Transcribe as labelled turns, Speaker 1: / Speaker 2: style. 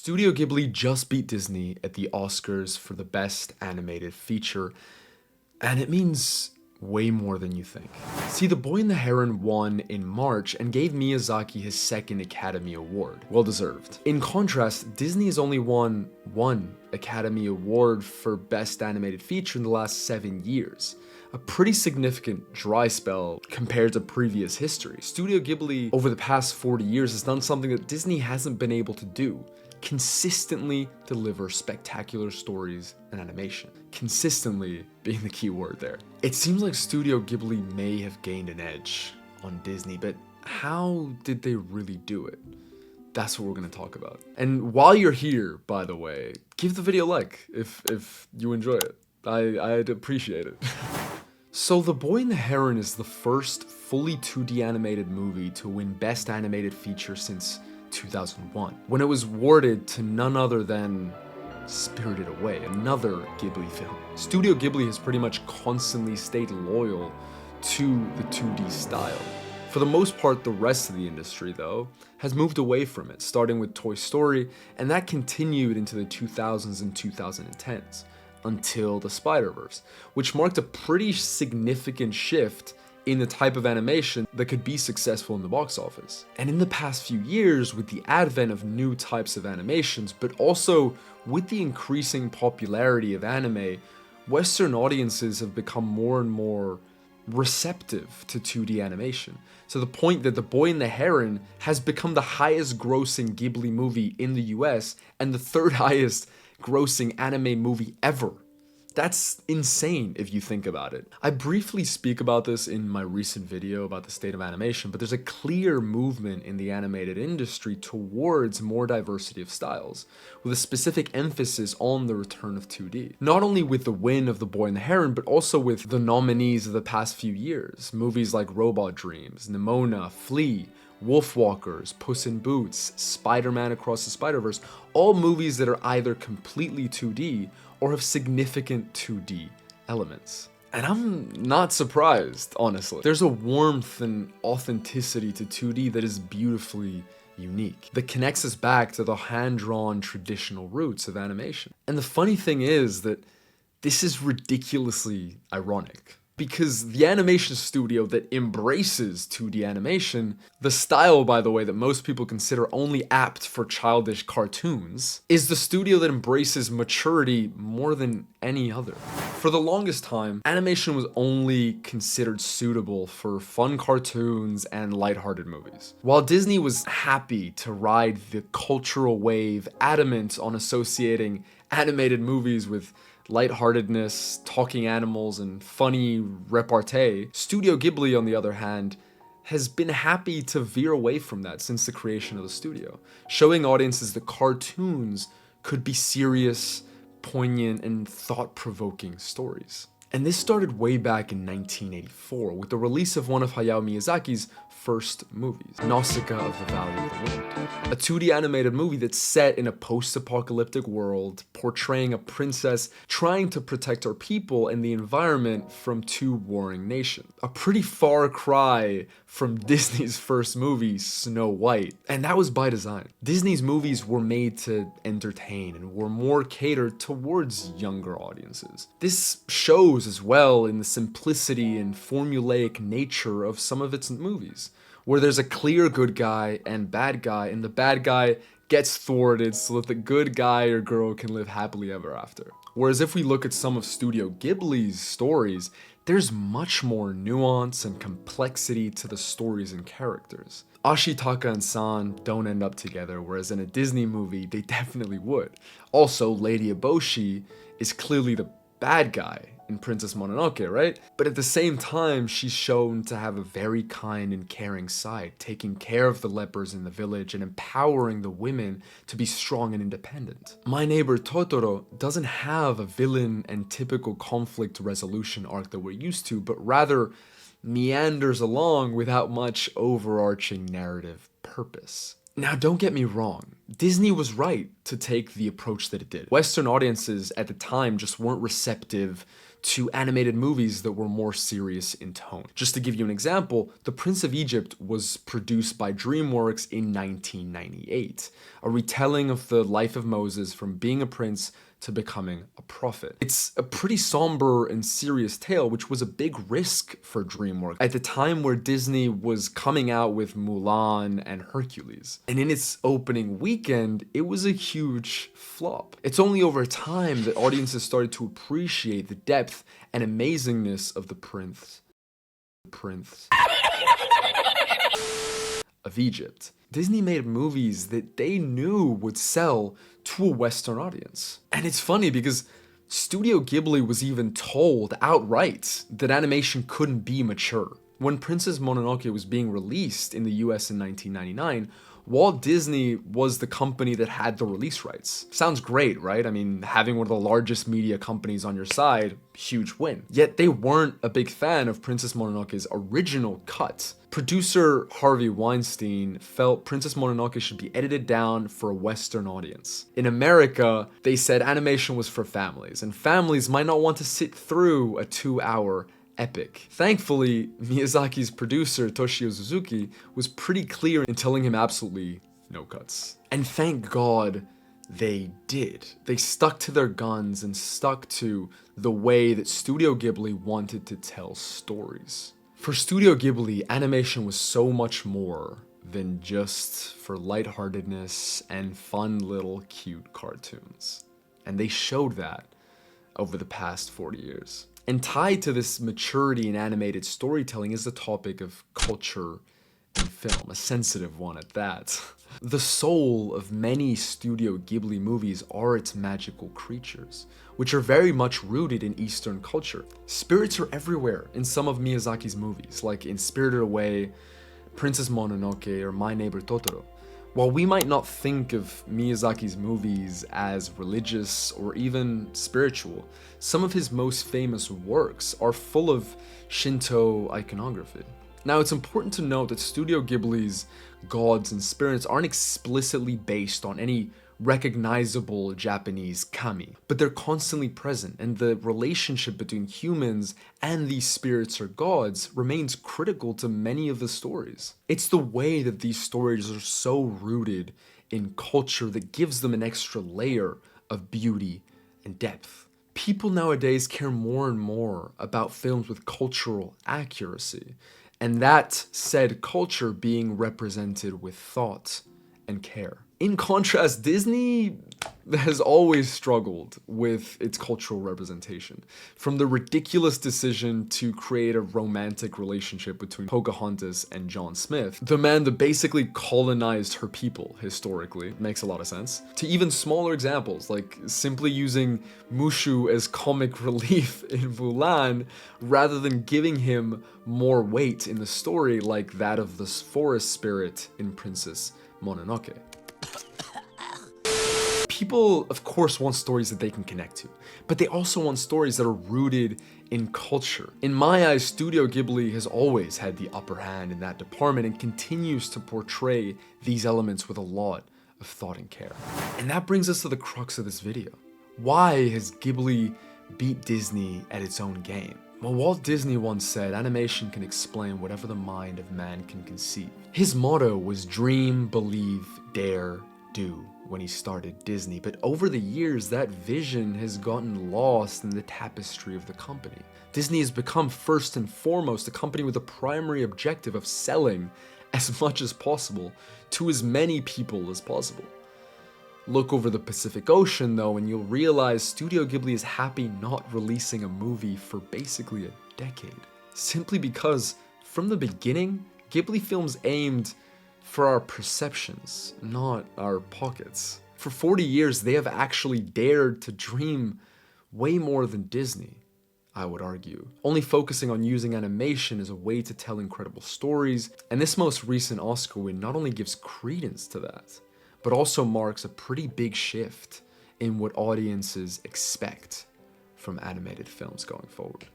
Speaker 1: Studio Ghibli just beat Disney at the Oscars for the Best Animated Feature, and it means way more than you think. See, The Boy and the Heron won in March and gave Miyazaki his second Academy Award. Well deserved. In contrast, Disney has only won one Academy Award for Best Animated Feature in the last 7 years. A pretty significant dry spell compared to previous history. Studio Ghibli, over the past 40 years, has done something that Disney hasn't been able to do. Consistently deliver spectacular stories and animation. Consistently being the key word there. It seems like Studio Ghibli may have gained an edge on Disney, but how did they really do it? That's what we're gonna talk about. And while you're here, by the way, give the video a like if you enjoy it. I'd appreciate it. So The Boy and the Heron is the first fully 2D animated movie to win Best Animated Feature since 2001, when it was awarded to none other than Spirited Away, another Ghibli film. Studio Ghibli has pretty much constantly stayed loyal to the 2D style. For the most part, the rest of the industry, though, has moved away from it, starting with Toy Story, and that continued into the 2000s and 2010s, until the Spider-Verse, which marked a pretty significant shift in the type of animation that could be successful in the box office. And in the past few years, with the advent of new types of animations, but also with the increasing popularity of anime, Western audiences have become more and more receptive to 2D animation, to the point that The Boy and the Heron has become the highest grossing Ghibli movie in the US and the third highest grossing anime movie ever. That's insane if you think about it. I briefly speak about this in my recent video about the state of animation, but there's a clear movement in the animated industry towards more diversity of styles, with a specific emphasis on the return of 2D. Not only with the win of The Boy and the Heron, but also with the nominees of the past few years. Movies like Robot Dreams, Nimona, Flea, Wolfwalkers, Puss in Boots, Spider-Man Across the Spider-Verse, all movies that are either completely 2D or have significant 2D elements. And I'm not surprised, honestly. There's a warmth and authenticity to 2D that is beautifully unique, that connects us back to the hand-drawn traditional roots of animation. And the funny thing is that this is ridiculously ironic, because the animation studio that embraces 2D animation, the style, by the way, that most people consider only apt for childish cartoons, is the studio that embraces maturity more than any other. For the longest time, animation was only considered suitable for fun cartoons and lighthearted movies. While Disney was happy to ride the cultural wave, adamant on associating animated movies with lightheartedness, talking animals, and funny repartee, Studio Ghibli, on the other hand, has been happy to veer away from that since the creation of the studio, showing audiences that cartoons could be serious, poignant, and thought-provoking stories. And this started way back in 1984 with the release of one of Hayao Miyazaki's first movies, Nausicaa of the Valley of the Wind, a 2D animated movie that's set in a post-apocalyptic world, portraying a princess trying to protect her people and the environment from two warring nations. A pretty far cry from Disney's first movie, Snow White, and that was by design. Disney's movies were made to entertain and were more catered towards younger audiences. This shows as well in the simplicity and formulaic nature of some of its movies, where there's a clear good guy and bad guy, and the bad guy gets thwarted so that the good guy or girl can live happily ever after. Whereas if we look at some of Studio Ghibli's stories, there's much more nuance and complexity to the stories and characters. Ashitaka and San don't end up together, whereas in a Disney movie, they definitely would. Also, Lady Eboshi is clearly the bad guy in Princess Mononoke, right? But at the same time, she's shown to have a very kind and caring side, taking care of the lepers in the village and empowering the women to be strong and independent. My Neighbor Totoro doesn't have a villain and typical conflict resolution arc that we're used to, but rather meanders along without much overarching narrative purpose. Now, don't get me wrong, Disney was right to take the approach that it did. Western audiences at the time just weren't receptive to animated movies that were more serious in tone. Just to give you an example, The Prince of Egypt was produced by DreamWorks in 1998, a retelling of the life of Moses from being a prince to becoming a prophet. It's a pretty somber and serious tale, which was a big risk for DreamWorks at the time where Disney was coming out with Mulan and Hercules. And in its opening weekend, it was a huge flop. It's only over time that audiences started to appreciate the depth and amazingness of the Prince of Egypt. Disney made movies that they knew would sell to a Western audience. And it's funny because Studio Ghibli was even told outright that animation couldn't be mature. When Princess Mononoke was being released in the US in 1999, Walt Disney was the company that had the release rights. Sounds great, right? I mean, having one of the largest media companies on your side, huge win. Yet they weren't a big fan of Princess Mononoke's original cut. Producer Harvey Weinstein felt Princess Mononoke should be edited down for a Western audience. In America, they said animation was for families, and families might not want to sit through a 2-hour epic. Thankfully, Miyazaki's producer, Toshio Suzuki, was pretty clear in telling him absolutely no cuts. And thank God they did. They stuck to their guns and stuck to the way that Studio Ghibli wanted to tell stories. For Studio Ghibli, animation was so much more than just for lightheartedness and fun little cute cartoons. And they showed that over the past 40 years. And tied to this maturity in animated storytelling is the topic of culture in film, a sensitive one at that. The soul of many Studio Ghibli movies are its magical creatures, which are very much rooted in Eastern culture. Spirits are everywhere in some of Miyazaki's movies, like in Spirited Away, Princess Mononoke, or My Neighbor Totoro. While we might not think of Miyazaki's movies as religious or even spiritual, some of his most famous works are full of Shinto iconography. Now, it's important to note that Studio Ghibli's gods and spirits aren't explicitly based on any recognizable Japanese kami, but they're constantly present, and the relationship between humans and these spirits or gods remains critical to many of the stories. It's the way that these stories are so rooted in culture that gives them an extra layer of beauty and depth. People nowadays care more and more about films with cultural accuracy, and that said culture being represented with thought and care. In contrast, Disney has always struggled with its cultural representation. From the ridiculous decision to create a romantic relationship between Pocahontas and John Smith, the man that basically colonized her people historically, makes a lot of sense, to even smaller examples like simply using Mushu as comic relief in Mulan rather than giving him more weight in the story like that of the forest spirit in Princess Mononoke. People, of course, want stories that they can connect to, but they also want stories that are rooted in culture. In my eyes, Studio Ghibli has always had the upper hand in that department and continues to portray these elements with a lot of thought and care. And that brings us to the crux of this video. Why has Ghibli beat Disney at its own game? Well, Walt Disney once said, animation can explain whatever the mind of man can conceive. His motto was dream, believe, dare, do when he started Disney, but over the years that vision has gotten lost in the tapestry of the company. Disney has become first and foremost a company with a primary objective of selling as much as possible to as many people as possible. Look over the Pacific Ocean though and you'll realize Studio Ghibli is happy not releasing a movie for basically a decade. Simply because from the beginning, Ghibli films aimed for our perceptions, not our pockets. For 40 years, they have actually dared to dream way more than Disney, I would argue, only focusing on using animation as a way to tell incredible stories, and this most recent Oscar win not only gives credence to that, but also marks a pretty big shift in what audiences expect from animated films going forward.